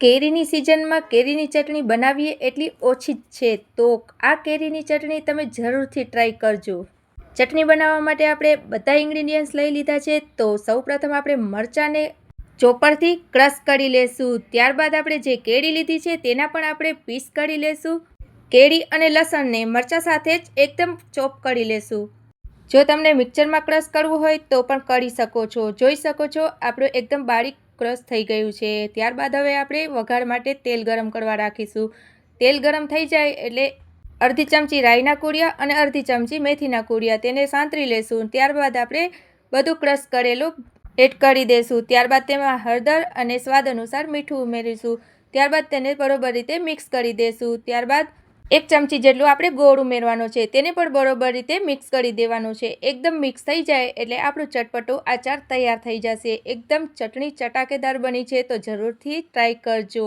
કેરીની સિઝનમાં કેરીની ચટણી બનાવીએ એટલી ઓછી જ છે, તો આ કેરીની ચટણી તમે જરૂરથી ટ્રાય કરજો. ચટણી બનાવવા માટે આપણે બધા ઇન્ગ્રીડિયન્ટ્સ લઈ લીધા છે. તો સૌપ્રથમ આપણે મરચાંને ચોપરથી ક્રશ કરી લેશું. ત્યારબાદ આપણે જે કેરી લીધી છે તેના પણ આપણે પીસ કરી લેશું. કેરી અને લસણને મરચાં સાથે જ એકદમ ચોપ કરી લેશું. જો તમને મિક્સરમાં ક્રશ કરવું હોય તો પણ કરી શકો છો. જોઈ શકો છો આપણું એકદમ બારીક ક્રશ થઈ ગયું છે. ત્યારબાદ હવે આપણે વઘાર માટે તેલ ગરમ કરવા રાખીશું. તેલ ગરમ થઈ જાય એટલે અડધી ચમચી રાઈના કૂડિયા અને અડધી ચમચી મેથીના કૂડિયા તેને સાંતળી લેશું. ત્યારબાદ આપણે બધું ક્રશ કરેલું એડ કરી દઈશું. ત્યારબાદ તેમાં હળદર અને સ્વાદ અનુસાર મીઠું ઉમેરીશું. ત્યારબાદ તેને બરોબર રીતે મિક્સ કરી દઈશું. ત્યારબાદ 1 ચમચી જેટલું આપણે ગોળ ઉમેરવાનો છે, તેને પણ બરોબર રીતે મિક્સ કરી દેવાનું છે. એકદમ મિક્સ થઈ જાય એટલે આપણું ચટપટો આચાર તૈયાર થઈ જશે. એકદમ ચટણી ચટાકેદાર બની છે, તો જરૂરથી ટ્રાય કરજો.